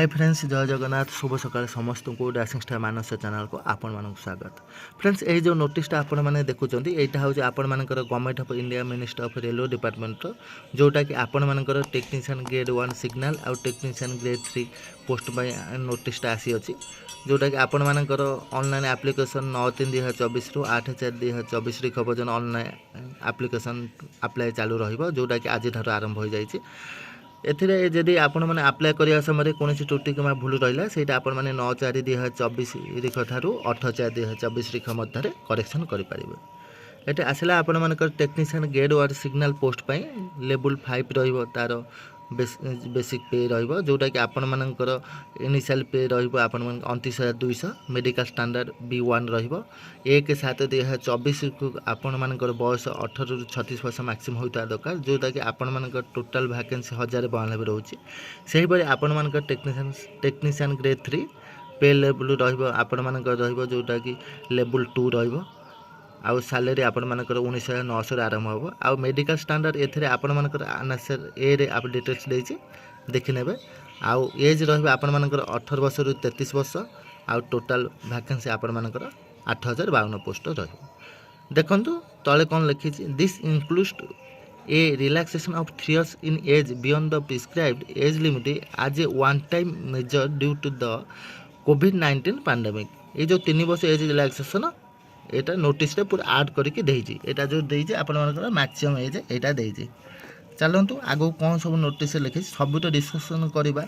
Friends जय जगन्नाथ शुभ सकाल समस्त को डांसिंग स्टार मानस चैनल को आपण मान स्वागत। फ्रेंड्स ये जो नोटिसटा आपण मैंने देखुं यहाँ हूँ आपण मानकर government of India minister of railway department जोटा कि आपण मानकर टेक्नीशियन ग्रेड 1 सिग्नल आउ टेक्नीशियन ग्रेड 3 पोस्ट नोटिसटा आसी अच्छी जोटा कि आपण मानकर ऑनलाइन एप्लिकेशन 9/3/2024 रु 8/4/2024 तारीख पर्यटन ऑनलाइन एप्लिकेशन अप्लाई चालू रहा जोटा कि आज आरंभ हो जाए। एथिरे जदि आपण मैंने अप्लाई करने समय कौन त्रुटि कि भूल रहा से आपण मैंने 9/4/2024 तारीख ठारू 8/4/2024 तारीख मध्य करेक्शन करेंगे। ये आसला आपण मानकर technician grade 1 signal post level 5 रही तार बेसिक पे रोटा कि आपण मानकर इनिशियल पे आपण 29,200 मेडिकल स्टैंडर्ड B1 1/7/2024 को आपण मानकर बयस 18 रु 36 वर्ष मैक्सिमम होता दरकार जोटा कि आपण मानकर टोटाल वैकेंसी 1092 रोचे। से ही आपण मानकर टेक्नीशियन ग्रेड 3 पे लेवल आपण मानकर जोटा कि लेवल 2 रहिबो आउ सैलरी आपण मानकर 19,900 आरंभ हो आउ मेडिकल स्टैंडर्ड एथिरे आपण मानकर आनसर ए रे आप डिटेल्स देछि देखि नेबे आउ एज रहबे आपण मानकर 18 वर्ष रु 33 वर्ष आउ टोटल वैकेंसी आपण मानकर 8,052 पोस्ट रहबो। देखंतु तळे कोन लिखि छि this includes a relaxation of 3 years in age beyond the prescribed age limit as a one time measure due to the कोविड-19 पैंडेमिक। ये जो 3 वर्ष एज रिलैक्सेशन एटा नोटिस रे पूरा ऐड करके देइछि एटा जो देइछि आपण मानकर मैक्सिमम एज एटा देइछि। चलंतु आगो कौन सब नोटिस लिखि सब तो डिस्कशन करबा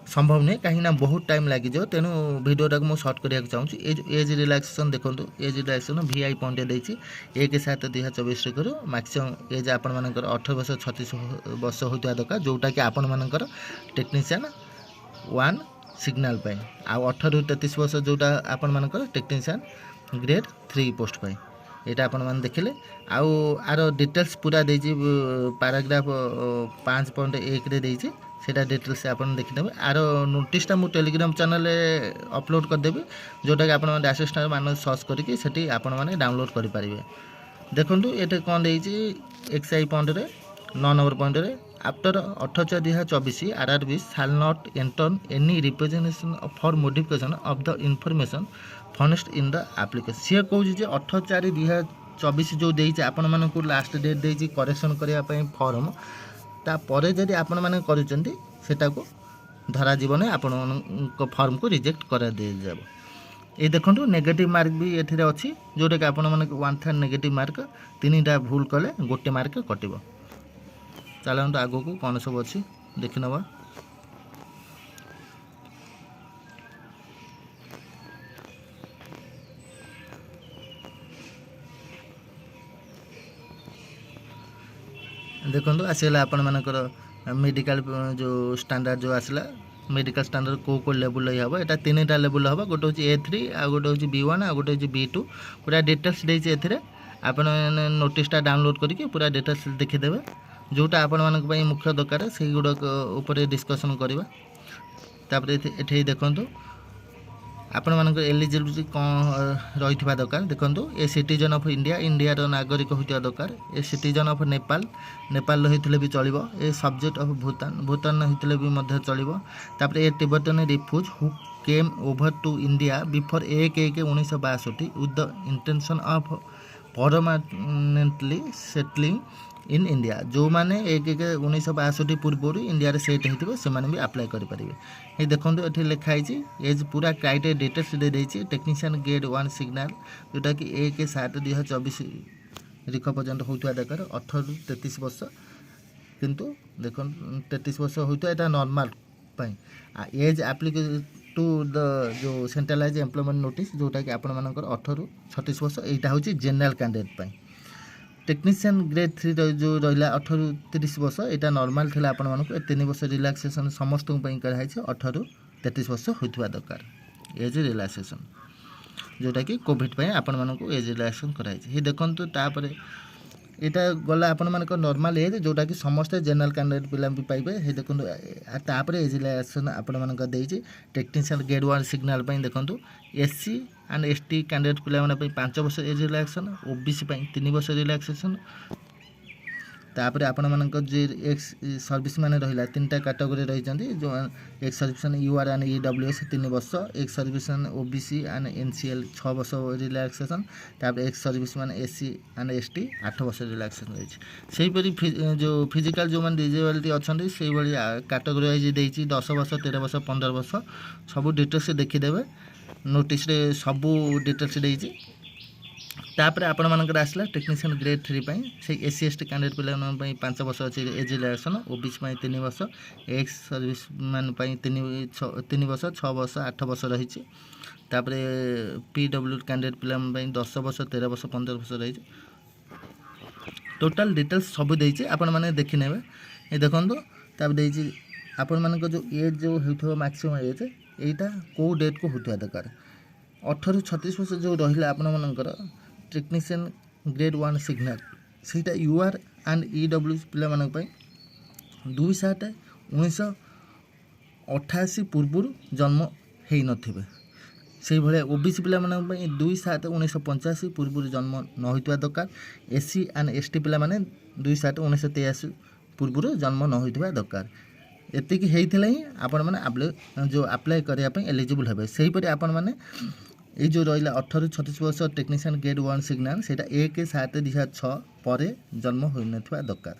संभव नहीं कहीं बहुत टाइम लगी जाओ तेणु भिडियोटा को शॉर्ट करने चाहिए। एज रिलैक्सेशन देखो एज रिलैक्सेशन VI पॉइंट देती 1/7/2024 तारीख मैक्सिमम एज आपण मानकर 18 वर्ष 36 वर्ष होता दरकार जोटा कि आपण मानकर टेक्नीशियन 1 सिग्नल आउ 18 रु 33 वर्ष जोटा आपण मानकर टेक्नीशियन ग्रेड 3 पोस्ट यहाँ आपण मैंने देखिले आउ आर डिटेल्स पूरा देजी पैराग्राफ 5.1 रे देजी सेटा डिटेल्स आपण देखिने आर नोटिसटा मु टेलीग्राम चैनल अपलोड करदेवी जोटा कि आपण डांसिंग स्टार मान सर्च करके सेठी आपण माने डाउनलोड करि परिबे। देखंतु एटे कोन देजी XI पॉइंट रे 9 नंबर पॉइंट रे after 8/4/2024 RRB shall not enter any representation for modification of the information furnished in the application. सी कहूँ 8/4/2024 जो देती आपण मानक लास्ट डेट देती करेक्शन करने फॉर्म तापर जदि आपण मैंने करटा को धरा जीवन आपण फॉर्म को रिजेक्ट कर दे जाब। ये देखो नेगेटिव मार्क भी ये अच्छी जोटा कि आपण मैंने 1/3 नेगेटिव मार्क 3टा भूल कले गोटे मार्क कटो। चलते आगो को कौन सब अच्छी देखी नवा। देखो आसला आपण मानकर मेडिकल जो स्टैंडर्ड जो आसला मेडिकल स्टैंडर्ड को लेवल हम यहाँ 3टा लेवल हम गोटे हूँ A3 आ गोटे हूँ B1 आ गोटे हूँ B2 पूरा डिटेल्स देती आपण नोटिसटा डाउनलोड करके पूरा डिटेल्स देखीदे जोटा आपण मानक मुख्य दरकार से गुड़ाक उपर डिस्कसन करवा। तापर ये देखो आपण मानक एलिजिबिलिटी कौन रही दरकार देखो a citizen of India India नागरिक होता दरकार a citizen of Nepal Nepal होते भी चलो a subject of Bhutan Bhutan होते भी चलो। तापर a Tibetan refugee who came over to India before 1/1/1962 with the intention of permanently settling in India जो मैंने 1/1/1962 पूर्व इंडिया सेट होते से भी अप्लाई करेंगे। ये देखो ये लिखाई एज पूरा क्राइटेरिया डिटेल्स दे देती टेक्नीशियन ग्रेड 1 सिग्नल जोटा कि 1/7/2024 तारीख पर्यटन होता दरकार 18 रु 33 वर्ष किंतु देखो 33 वर्ष होता है नॉर्मल एज एप्लिके टू द जो सेंट्रलाइज एम्प्लॉयमेंट नोटिस जोटा कि आपण मानकर 18 रु 36 वर्ष यहाँ हूँ जेनराल कैंडिडेट टेक्नीशियन ग्रेड 3 जो रहा 18 रु 30 वर्ष यहाँ नॉर्मल थी आपण मानक 3 वर्ष रिलैक्सेशन समस्त कराई 18 रु 33 वर्ष होता दरकार एज रिलैक्सेशन जोटा कि कोविड आपण मानक एज रिलैक्सेशन कराई। ये देखो तापर यहाँ गला आपण मानक नॉर्मल एज जोटा कि समस्त जेनराल कैंडिडेट पिला भी पाइबे। ये देखो तापर एज रिलैक्सेशन आपण मानक देइछि टेक्नीशियन ग्रेड 1 सिग्नल देखो SC एंड ST कैंडिडेट पिला 5 वर्ष एज रिलैक्सेशन OBC 3 वर्ष रिलैक्सेशन तापर आपण मानक जे एक्स सर्विस मैंने रहा 3टा कैटेगरी रही जो एक्स सर्विस मैंने यूआर एंड ईडब्ल्यूएस 3 वर्ष, एक्स सर्विस मैंने ओबीसी एंड एनसीएल 6 वर्ष रिलैक्सेशन, तापर एक्स सर्विस मैंने एससी एंड एसटी 8 वर्ष रिलैक्सेशन रही। जो फिजिकल जो मैंने डिजेबिलिटी अच्छा से कैटेगरी वाइज देती 10 वर्ष 13 वर्ष 15 वर्ष सब डिटेल्स देखीदे नोटिस सबू डिटेल्स देती। तापर आपण मानकर आसला टेक्नीशियन ग्रेड 3 से एससी एसटी कैंडिडेट पे 5 वर्ष अच्छी एज रिलैक्सेशन, ओबीसी 3 वर्ष, एक्स सर्विस मैन 3 वर्ष 6 वर्ष 8 वर्ष रही। तापर पीडब्ल्यू कैंडिडेट पे 10 वर्ष 13 वर्ष 15 वर्ष रही। टोटाल डिटेल्स सब देती आपण मैंने देखने ये देखो। तापर देती आपण मानक जो एज जो हो मैक्सिमम एज यहीटा कौ डेट को होता दरकार 18 ରୁ 36 वर्ष जो रहा आपण मानकर टेक्नीशियन ग्रेड 1 सिग्नल सीटा यूआर एंड ईडब्ल्यू पिला मानक पई 2/7/1988 पूर्व जन्म हेई नथिबे। से भले ओबीसी पिला मानक पई 2/7/1985 पूर्व जन्म न होइतबा दरकार। एससी एंड एसटी पिला माने 2/7/1983 पूर्व जन्म न होइतबा दरकार। एतिक हेइथिले ही आपण माने जो अप्लाई करिया पई एलिजिबल हेबे। सेही परि आपण माने ये जो रहा 18 ରୁ 36 वर्ष टेक्नीशियन ग्रेड 1 सिग्नल से 1/7/2006 पर जन्म हो दरकार।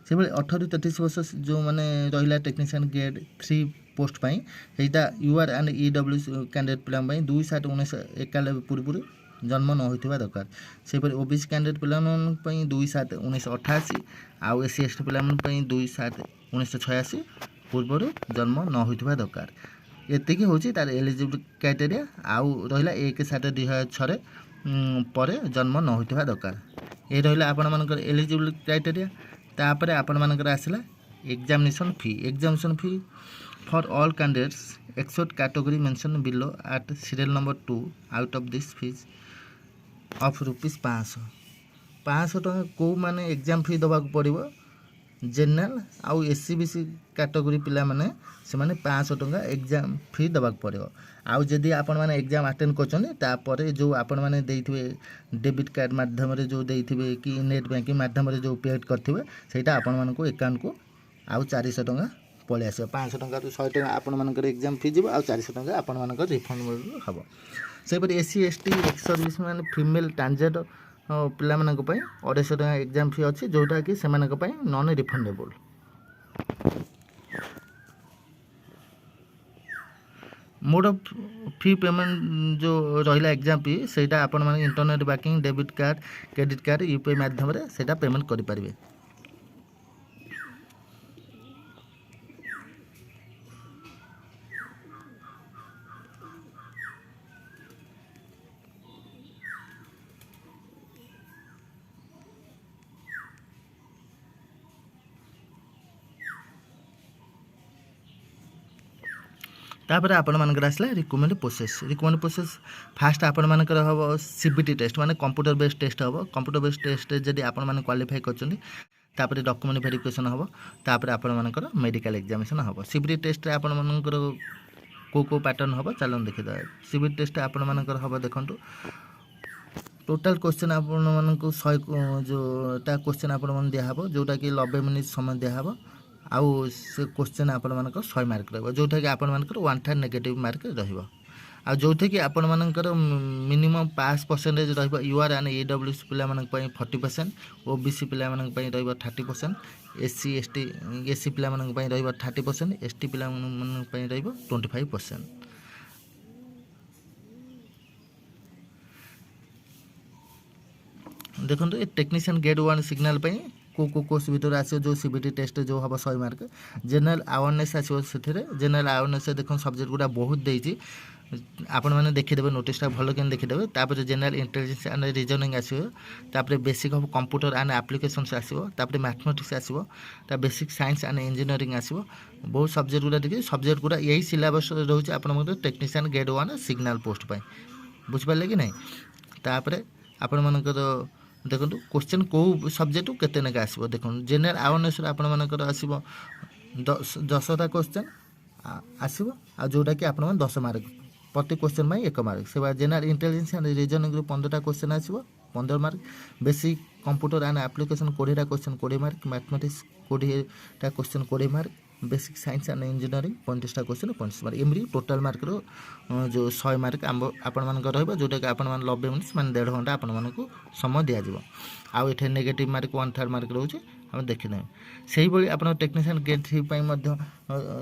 से 18 ରୁ 33 वर्ष जो मैंने रहा टेक्नीशियन ग्रेड 3 पोस्ट यहाँ यूआर एंड ईडब्ल्यू कैंडिडेट पिला 2/7/1991 पूर्व जन्म न होता दरकार। से ओबीसी कैंडिडेट पिला 2/7/1988 आउ एससी एसटी पिला 2/7/1986 पूर्व जन्म न होता दरकार। एतिक हूँ तार एलिजिबल क्राइटेरिया आउ रहा 1/7/2006 पर जन्म न होता दरकार। ये रहा आपण मानकर एलिजिबल क्राइटेरिया। तापर आपण मानकर आसला examination fee for all candidates except category mentioned below at serial number 2 out of this fees of ₹500 टका को माने एग्जाम फी दबा पड़ो। जेनरल आउ एससी बीसी कैटेगरी पिला माने से माने 500 टका एग्जाम फी दबा पड़ो। आउ जदि आपण माने एग्जाम अटेंड कर जो आपण माने देइथिबे डेबिट कार्ड माध्यम रे जो देइथिबे कि नेट बैंकिंग माध्यम रे जो पेड करथिबे सेटा आपण माने को अकाउंट को आउ 400 टका पळे आसे। 500 टका रु 100 टका आपण मानकर एग्जाम फी जीव आउ 400 टका आपण मानकर रिफंड हबो। से पर एससी एसटी एक्स सर्विस मैंने फीमेल ट्रांसजेंड पिला मानक पई 250 टका एग्जाम फी अच्छी जोटा कि से मानक पई non refundable. Mode of fee payment जो रहा एग्जाम फी सेटा आपण माने internet banking debit card credit card UPI माध्यम रे सेटा पेमेंट करि परिबे। तापर आपण मानकर आसला रिक्वायरमेंट प्रोसेस फास्ट आपण मानकर हम सीबीटी टेस्ट माने कंप्यूटर बेस्ड टेस्ट हम। कंप्यूटर बेस्ड टेस्ट जदि आपण माने क्वालिफाई करछन तापर डॉक्यूमेंट वेरिफिकेशन हम। तापर आपण मानकर मेडिकल एग्जामिनेशन हम। सीबीटी टेस्ट रे आपण मानकर को पैटर्न हम चलन देखि द। सीबीटी टेस्ट आपण मानकर हम देखंतु टोटल क्वेश्चन आपण मानक 100 जोटा क्वेश्चन आपण मन दिया हबो जोटा कि 90 मिनिट समय दिया हबो। आउ से क्वेश्चन आपण मानकर 100 मार्क रहबो जोटा कि आपण मानकर 1/3 नेगेटिव मार्क रहबो। आ जोथे कि आपण मानकर मिनिमम पास परसेंटेज रहबो। यूआर एंड ईडब्ल्यू पिला मानक पई 40%, ओबीसी पिला मानक पई रहबो 30%, एससी पिला मानक पई रहबो 30%, एसटी पिला मानक पई रहबो 25%। देखो ये टेक्नीशियन ग्रेड 1 सिग्नल पे को कोर्स भीतर आसो जो सीबीटी टेस्ट जो हम 100 मार्क। जनरल अवेयरनेस आसो से जनरल अवेयरनेस देखो सब्जेक्ट गुड़ा बहुत देती आपण मैंने देखीदे नोटिसटा भल के देखीदे। तापर जनरल इंटेलिजेंस एंड रीजनिंग आसो, तापर basic of computer and applications आसो, तापर मैथमेटिक्स आसो, ता बेसिक साइंस एंड इंजीनियरिंग आसो। बहुत सब्जेक्ट गुड़ा देखिए सब्जेक्ट गुड़ा यही सिलेबस रोचे आपण टेक्नीशियन ग्रेड 1 सिग्नल पोस्ट पे बुझ पाले कि नहीं। तापर आपण मानकर देखो क्वेश्चन कौ सब्जेक्ट केते नेका आसो। देखो जनरल अवेयरनेस आपण मानकर आसो 10टा क्वेश्चन आसो आ जोटा कि आपण 10 मार्क प्रति क्वेश्चन में 1 मार्क। से जनरल इंटेलिजेंस एंड रीजनिंग 15टा क्वेश्चन आसो 15 mark, basic computer and application 20टा क्वेश्चन 20 मार्क, मैथमेटिक्स 20टा question 20 mark, basic science and engineering 35टा क्वेश्चन 35 मार्क, एमरी टोटाल मार्क जो 100 मार्क आपण मान रहिबा, जोटा कि आपण मान 90 मिनिट्स मान 1.5 घंटा आपण मान को समय दिया जिवो। आ एठे नेगेटिव मार्क 1/3 मार्क रहउचे हम देखिने। सेही बळी आपण टेक्नीशियन ग्रेड 3 पई मध्ये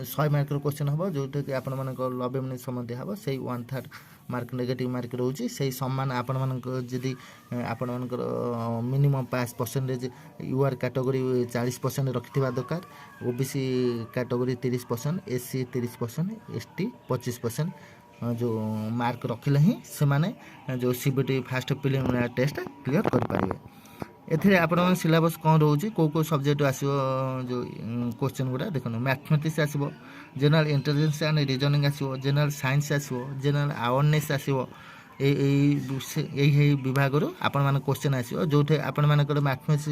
100 मार्क रो क्वेश्चन हबो, जोटा कि आपण मान को 90 मिनिट समय दिया हबो। सेही 1/3 मार्क नेगेटिव मार्क रहउचे। सेही सम्मान आपण मान को जदी आपण मान को मिनिमम पास परसेंटेज यूआर कैटेगरी 40% रखिथिबा दरकार, ओबीसी कैटेगरी 30%, एससी 30%, एसटी 25% जो मार्क रखिले ही से माने जो CBT fast preliminary test clear कर पारिबे। एथिरे आपण सिलेबस कौन रोचे, को सब्जेक्ट आसो जो क्वेश्चन गुड़ा देखो, मैथमेटिक्स आसो, जनरल इंटेलिजेंस एंड रीजनिंग आसो, जनरल साइंस आसो, जनरल अवेयरनेस आसो, यही विभाग आपण मान क्वेश्चन आसो, जो आपण मानकर मैथमेटिक्स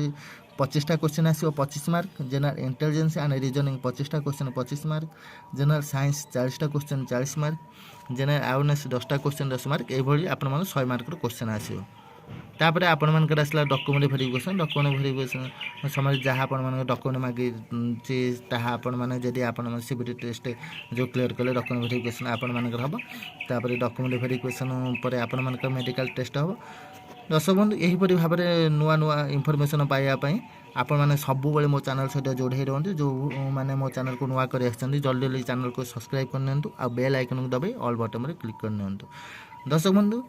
25टा क्वेश्चन आसो 25 mark, general intelligence and reasoning 25टा क्वेश्चन 25 मार्क, जनरल साइंस 40टा क्वेश्चन 40 मार्क, जनरल अवेयरनेस 10टा क्वेश्चन 10 मार्क, यही आपण मान 100 मार्क क्वेश्चन आसो। तापरे आपण मानकर आसला डॉक्यूमेंट वेरिफिकेशन समय जहाँ आपण मान डॉक्यूमेंट मागे ताहा आपण माने जदि आपण सीबीटी टेस्ट जो क्लियर कले डॉक्यूमेंट वेरिफिकेशन आपण मानकर हबो। तापरे डॉक्यूमेंट वेरिफिकेशन परे आपण मानकर मेडिकल टेस्ट हबो। दर्शक बंधु यही परि भाव में नुआ नुआ इनफॉरमेशन पाइबापी आपण मैंने सब मो चैनल सहित जोड़े रुहतु, जो मैंने मो चैनल को नुआ कर जल्दी जल्दी चैनल को सब्सक्राइब करनी आ बेल आइकन को दबाई ऑल बटन में क्लिक करनी। दर्शक बंधु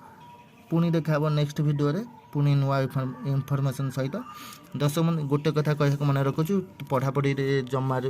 पुणी देखा नेक्स्ट वीडियो रे पुणी नुआ इनफॉरमेशन सहित। दर्शक बंधु गोटे कथा कह मन रखुचु, पढ़ापढ़ी जमार